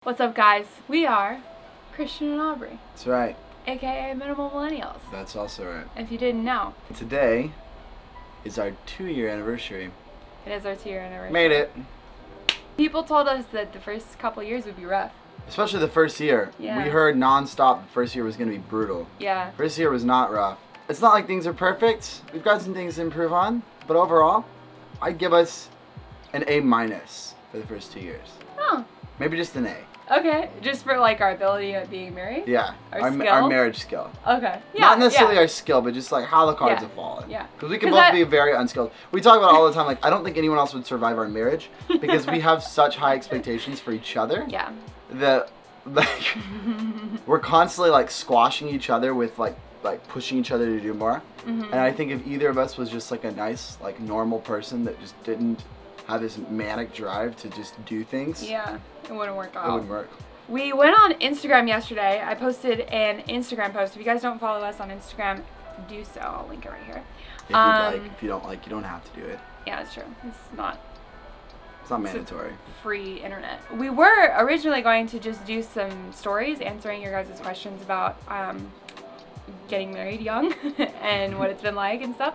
What's up, guys? We are Christian and Aubry. That's right. AKA Minimal Millennials. That's also right. If you didn't know. Today is our 2-year anniversary. It is our 2-year anniversary. Made it. People told us that the first couple years would be rough. Especially the first year. Yeah. We heard nonstop the first year was going to be brutal. Yeah. First year was not rough. It's not like things are perfect. We've got some things to improve on. But overall, I'd give us an A- for the first 2 years. Oh. Maybe just an A. Okay. Just for like our ability at being married? Yeah. Our skill? Our marriage skill. Okay. Yeah. Not necessarily our skill, but just like how the cards have fallen. Yeah. Because we can both be very unskilled. We talk about it all the time. Like, I don't think anyone else would survive our marriage because we have such high expectations for each other. Yeah. That like we're constantly like squashing each other with like pushing each other to do more. Mm-hmm. And I think if either of us was just like a nice like normal person that just didn't have this manic drive to just do things, yeah, it wouldn't work out. It wouldn't work. We went on Instagram yesterday. I posted an Instagram post. If you guys don't follow us on Instagram, do so. I'll link it right here. If you'd like. If you don't like, you don't have to do it. Yeah, it's true. It's not mandatory. Free internet. We were originally going to just do some stories answering your guys' questions about getting married young and what it's been like and stuff.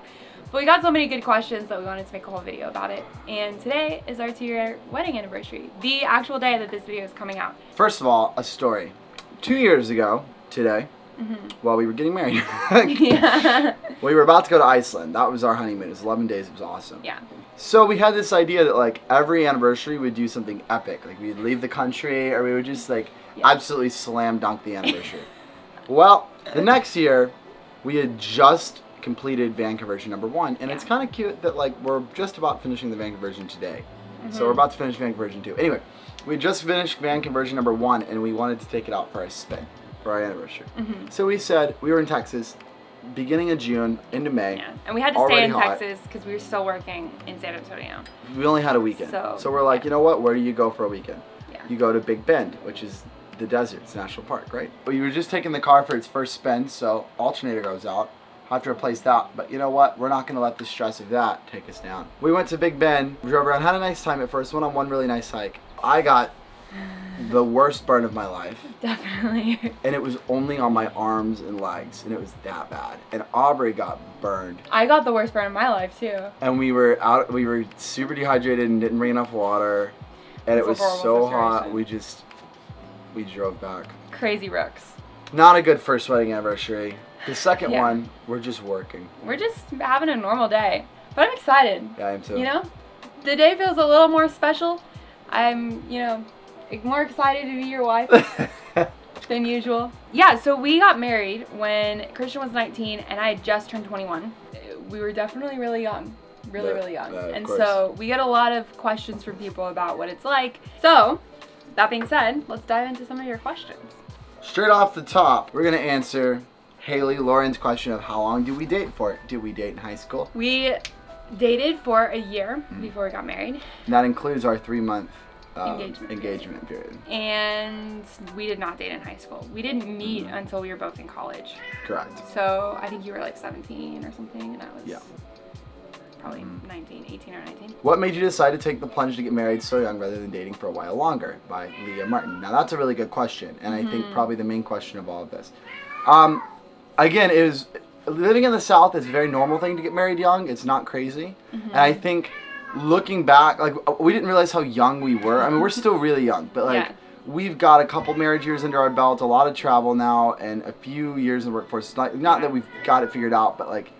But we got so many good questions that we wanted to make a whole video about it. And today is our 2-year wedding anniversary, the actual day that this video is coming out. First of all, a story. 2 years ago today, while we were getting married, Yeah. we were about to go to Iceland. That was our honeymoon. It was 11 days. It was awesome. Yeah. So we had this idea that like every anniversary we'd do something epic. Like we'd leave the country or we would just like absolutely slam dunk the anniversary. Well, the next year we had just completed van conversion number 1, and it's kind of cute that like we're just about finishing the van conversion today. So we're about to finish van conversion 2. Anyway, we just finished van conversion number 1 and we wanted to take it out for a spin for our anniversary. So we said we were in Texas beginning of June into May. Yeah. And we had to stay in Texas because we were still working in San Antonio. We only had a weekend. So we're like, you know what? Where do you go for a weekend? Yeah. You go to Big Bend, which is the desert. It's a national park, right? We were just taking the car for its first spin, so alternator goes out. Have to replace that, but you know what? We're not going to let the stress of that take us down. We went to Big Bend, drove around, had a nice time at first, went on one really nice hike. I got the worst burn of my life. Definitely. And it was only on my arms and legs, and it was that bad. And Aubrey got burned. I got the worst burn of my life too. And we were super dehydrated and didn't bring enough water. And it was so hot, we drove back. Crazy Rooks. Not a good first wedding anniversary. The second one, we're just working. We're just having a normal day. But I'm excited. Yeah, I am too. You know? The day feels a little more special. I'm, more excited to be your wife than usual. Yeah, so we got married when Christian was 19 and I had just turned 21. We were definitely really young. Really young. And so we get a lot of questions from people about what it's like. So, that being said, let's dive into some of your questions. Straight off the top, we're going to answer Haley Lauren's question of how long did we date for? Did we date in high school? We dated for a year before we got married. And that includes our 3-month engagement period. And we did not date in high school. We didn't meet until we were both in college. Correct. So I think you were like 17 or something, and I was probably 18 or 19. What made you decide to take the plunge to get married so young rather than dating for a while longer? By Leah Martin. Now that's a really good question, and I think probably the main question of all of this. Again, living in the South is a very normal thing to get married young. It's not crazy. And I think looking back, like we didn't realize how young we were. I mean, we're still really young, but like we've got a couple marriage years under our belt, a lot of travel now, and a few years in the workforce. Not that we've got it figured out, but like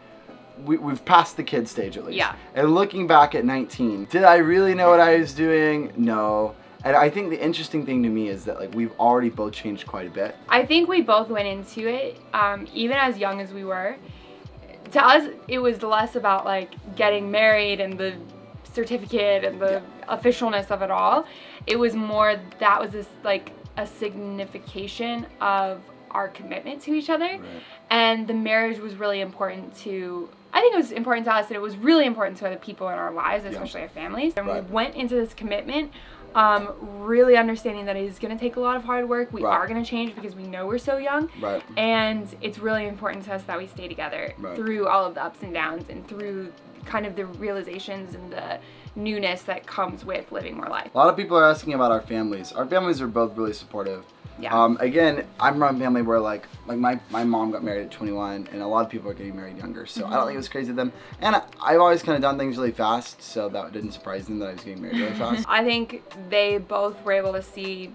we've passed the kid stage at least. Yeah. And looking back at 19, did I really know what I was doing? No. And I think the interesting thing to me is that like we've already both changed quite a bit. I think we both went into it, even as young as we were. To us, it was less about like getting married and the certificate and the officialness of it all. It was more that was this like a signification of our commitment to each other, and the marriage was really important to. I think it was important to us, and it was really important to other people in our lives, especially our families. And we went into this commitment. Really understanding that it is going to take a lot of hard work. We are going to change because we know we're so young. And it's really important to us that we stay together through all of the ups and downs and through kind of the realizations and the newness that comes with living more life. A lot of people are asking about our families. Our families are both really supportive. Yeah. Again, I'm from a family where like my mom got married at 21, and a lot of people are getting married younger. So I don't think it was crazy to them. And I've always kind of done things really fast, so that didn't surprise them that I was getting married really fast. I think they both were able to see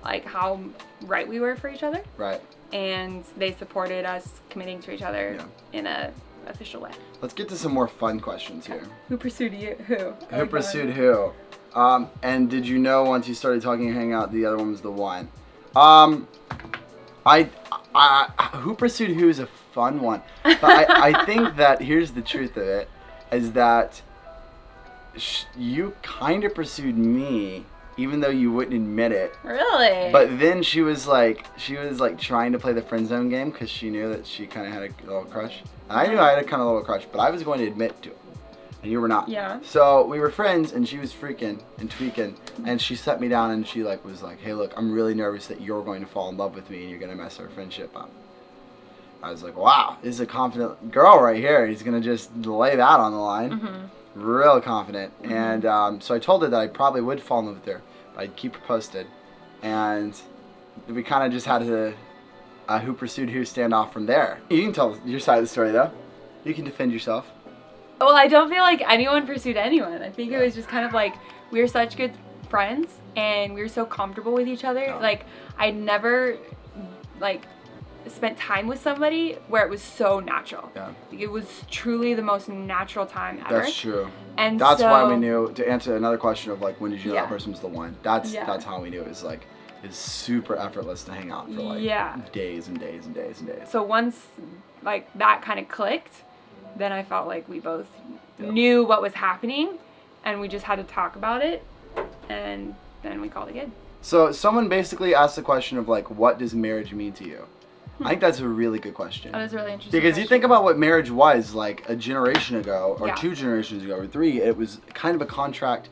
like how right we were for each other. Right. And they supported us committing to each other in a official way. Let's get to some more fun questions here. Who pursued you? Who? Who pursued who? And did you know once you started talking and hanging out, the other one was the one? Who pursued who is a fun one. But I think that here's the truth of it, is that you kind of pursued me, even though you wouldn't admit it. Really? But then she was like trying to play the friend zone game because she knew that she kind of had a little crush. And I knew I had a kind of little crush, but I was going to admit to it. And you were not. Yeah. So we were friends, and she was freaking and tweaking, and she set me down, and she was like, "Hey, look, I'm really nervous that you're going to fall in love with me, and you're gonna mess our friendship up." I was like, "Wow, this is a confident girl right here. He's gonna just lay that on the line." Real confident. And so I told her that I probably would fall in love with her, but I'd keep her posted, and we kind of just had to who pursued who standoff from there. You can tell your side of the story though. You can defend yourself. Well, I don't feel like anyone pursued anyone. I think it was just kind of like we were such good friends and we were so comfortable with each other. Like I'd never like spent time with somebody where it was so natural. Yeah. Like, it was truly the most natural time ever. That's true. And that's why we knew, to answer another question of like when did you know that person was the one. That's how we knew it was like it's super effortless to hang out for like days and days and days and days. So once like that kind of clicked, then I felt like we both knew what was happening and we just had to talk about it, and then we called it good. So someone basically asked the question of like, what does marriage mean to you? I think that's a really good question. That is really interesting. Because you think about what marriage was like a generation ago, or 2 generations ago, or 3, it was kind of a contract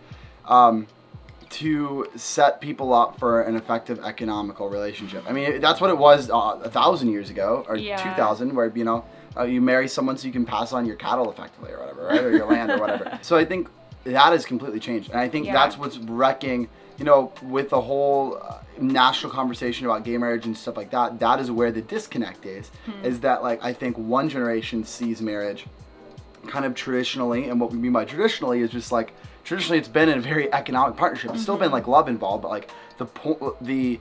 to set people up for an effective economical relationship. I mean, that's what it was 1,000 years ago, or 2,000, where, you know, you marry someone so you can pass on your cattle effectively or whatever, right? Or your land or whatever. So I think that has completely changed. And I think that's what's wrecking, you know, with the whole national conversation about gay marriage and stuff like that. That is where the disconnect is that like, I think one generation sees marriage kind of traditionally, and what we mean by traditionally is just like, traditionally it's been a very economic partnership. It's still been like love involved, but like the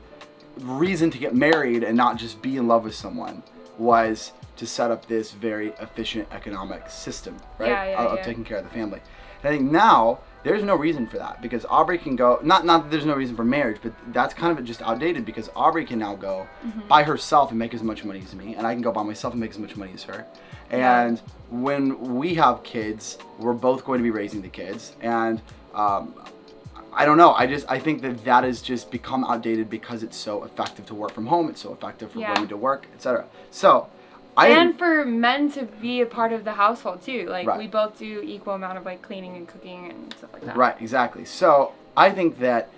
reason to get married and not just be in love with someone was to set up this very efficient economic system, right? Of taking care of the family. And I think now there's no reason for that, because Aubry can go, not that there's no reason for marriage, but that's kind of just outdated, because Aubry can now go by herself and make as much money as me, and I can go by myself and make as much money as her. And when we have kids, we're both going to be raising the kids, and I don't know, I think that has just become outdated because it's so effective to work from home, it's so effective for women to work, etc. So and for men to be a part of the household too. Like we both do equal amount of like cleaning and cooking and stuff like that. Right, exactly. So I think that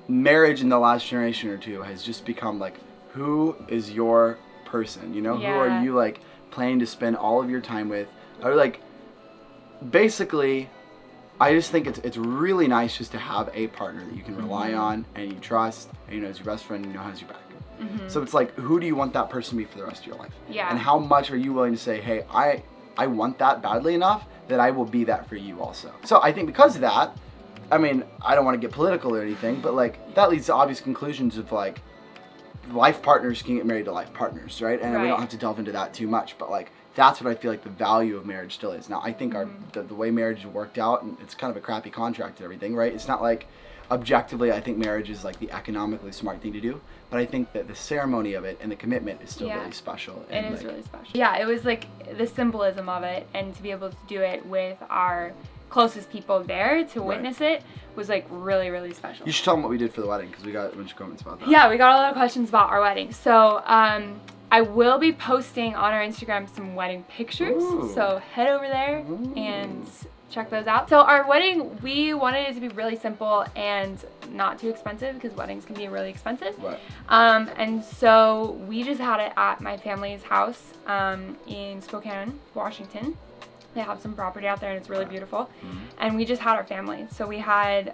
marriage in the last generation or 2 has just become like, who is your person? You know, who are you like planning to spend all of your time with? Or like, basically, I just think it's really nice just to have a partner that you can rely on and you trust, and you know is your best friend and you know has your back. So it's like, who do you want that person to be for the rest of your life? And how much are you willing to say, hey, I want that badly enough that I will be that for you also. So I think because of that, I mean, I don't want to get political or anything, but like that leads to obvious conclusions of like life partners can get married to life partners, right? And we don't have to delve into that too much, but like that's what I feel like the value of marriage still is. Now I think the way marriage worked out, and it's kind of a crappy contract and everything, right? It's not like objectively I think marriage is like the economically smart thing to do, but I think that the ceremony of it and the commitment is still really special. And it is really special. Yeah, it was like the symbolism of it, and to be able to do it with our closest people there to witness it was like really, really special. You should tell them what we did for the wedding, because we got a bunch of comments about that. Yeah, we got a lot of questions about our wedding. So I will be posting on our Instagram some wedding pictures. So head over there and check those out. So our wedding, we wanted it to be really simple and not too expensive, because weddings can be really expensive. And so we just had it at my family's house in Spokane, Washington. They have some property out there and it's really beautiful. And we just had our family. So we had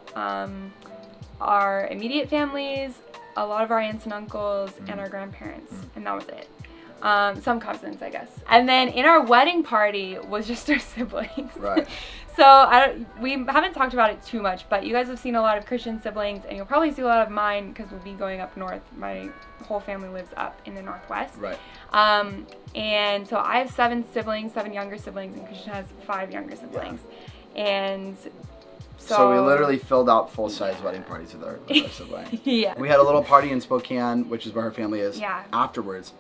our immediate families, a lot of our aunts and uncles, and our grandparents, and that was it. Some cousins, I guess. And then in our wedding party was just our siblings. Right. So we haven't talked about it too much, but you guys have seen a lot of Christian siblings, and you'll probably see a lot of mine because we'll be going up north. My whole family lives up in the Northwest. Right. And so I have 7 siblings, 7 younger siblings, and Christian has 5 younger siblings. Yeah. And so we literally filled out full-size wedding parties with our siblings. Yeah. We had a little party in Spokane, which is where her family is, yeah. afterwards.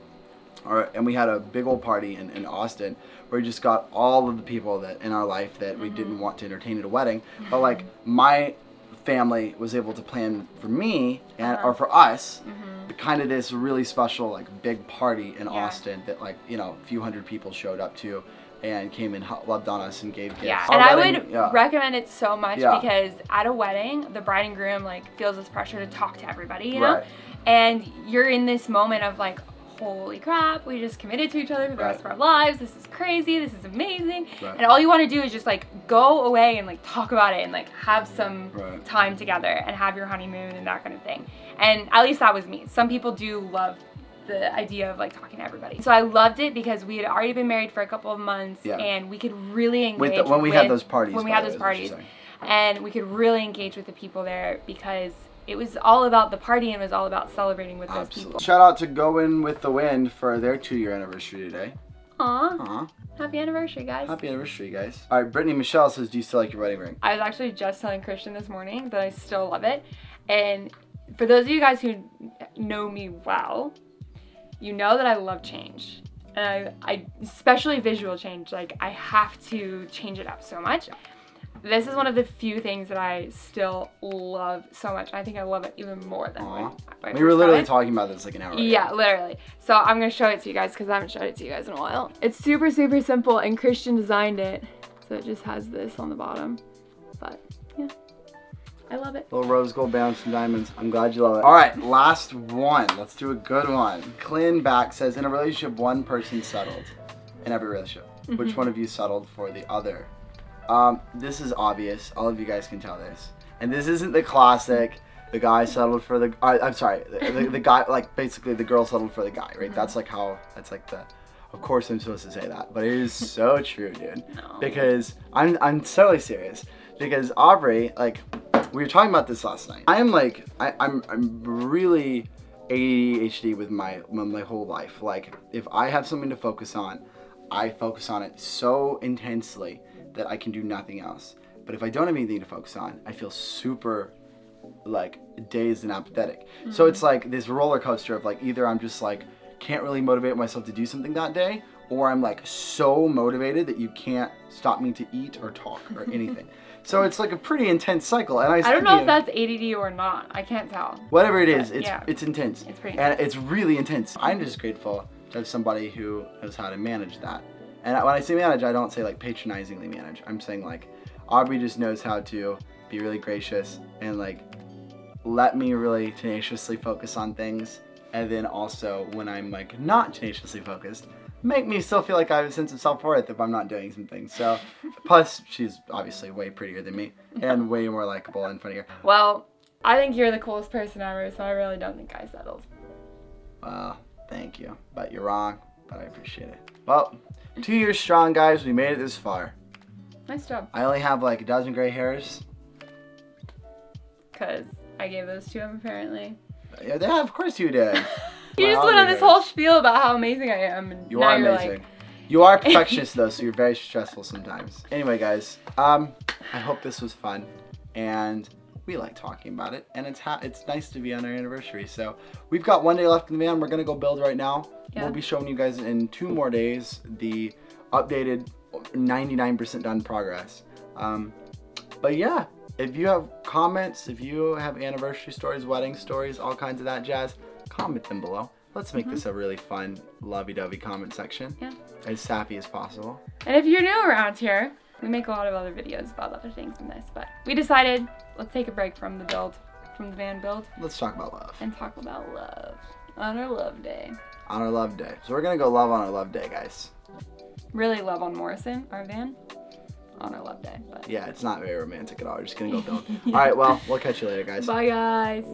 And we had a big old party in Austin where we just got all of the people that in our life that we didn't want to entertain at a wedding. But like my family was able to plan for me and or for us kind of this really special like big party in Austin that like, you know, a few hundred people showed up to and came and loved on us and gave gifts. Yeah, and I would recommend it so much because at a wedding, the bride and groom like feels this pressure to talk to everybody, you know? And you're in this moment of like, holy crap, we just committed to each other for the rest of our lives. This is crazy. This is amazing. And all you want to do is just like go away and like talk about it and like have some time together and have your honeymoon and that kind of thing. And at least that was me. Some people do love the idea of like talking to everybody. So I loved it because we had already been married for a couple of months and we could really engage when we had those parties. And we could really engage with the people there because it was all about the party and it was all about celebrating with those people. Shout out to Going With The Wind for their 2-year anniversary today. Aww. Happy anniversary, guys. Happy anniversary, guys. All right, Brittany Michelle says, do you still like your wedding ring? I was actually just telling Christian this morning that I still love it. And for those of you guys who know me well, you know that I love change. And I especially visual change. Like, I have to change it up so much. This is one of the few things that I still love so much. I think I love it even more than when we were literally talking about this like an hour ago. Yeah, literally. So I'm going to show it to you guys because I haven't showed it to you guys in a while. It's super, super simple and Christian designed it. So it just has this on the bottom. But yeah, I love it. Little rose gold bands and diamonds. I'm glad you love it. All right, last one. Let's do a good one. Clin Back says, in a relationship, one person settled. In every relationship. Which one of you settled for the other? This is obvious. All of you guys can tell this. And this isn't the classic, the guy settled for the, I'm sorry, the guy, like basically the girl settled for the guy, right? That's like how, that's like the, of course I'm supposed to say that, but it is so true, dude. No. Because I'm totally serious. Because Aubrey, like, we were talking about this last night. I am like, I'm really ADHD with my whole life. Like, if I have something to focus on, I focus on it so intensely that I can do nothing else. But if I don't have anything to focus on, I feel super like dazed and apathetic. So it's like this roller coaster of like either I'm just like can't really motivate myself to do something that day, or I'm like so motivated that you can't stop me to eat or talk or anything. So it's like a pretty intense cycle. And I don't know if that's ADD or not. I can't tell. Whatever it is, it's intense. It's pretty intense. And it's really intense. I'm just grateful to have somebody who knows how to manage that. And when I say manage, I don't say like patronizingly manage. I'm saying like Aubrey just knows how to be really gracious and like let me really tenaciously focus on things. And then also when I'm like not tenaciously focused, make me still feel like I have a sense of self-worth if I'm not doing some things. So plus she's obviously way prettier than me and way more likable and funnier. Well, I think you're the coolest person ever, so I really don't think I settled. Well, thank you. But you're wrong, but I appreciate it. Well, 2 years strong, guys. We made it this far. Nice job. I only have like a dozen gray hairs. Because I gave those to him, apparently. Yeah, of course you did. You just went on this whole spiel about how amazing I am. And you are amazing. Like... You are a perfectionist, though, so you're very stressful sometimes. Anyway, guys, I hope this was fun. And we like talking about it. And it's nice to be on our anniversary. So we've got 1 day left in the van. We're going to go build right now. Yeah. We'll be showing you guys in 2 more days the updated 99% done progress. But yeah, if you have comments, if you have anniversary stories, wedding stories, all kinds of that jazz, comment them below. Let's make this a really fun, lovey-dovey comment section. Yeah. As sappy as possible. And if you're new around here, we make a lot of other videos about other things than this, but we decided let's take a break from the van build. Let's talk about love. And talk about love on our love day. On our love day. So we're gonna go love on our love day, guys. really love on Morrison, our van, on our love day. But Yeah, it's not very romantic at all. We're just gonna go build. All right, well, we'll catch you later, guys. bye, guys.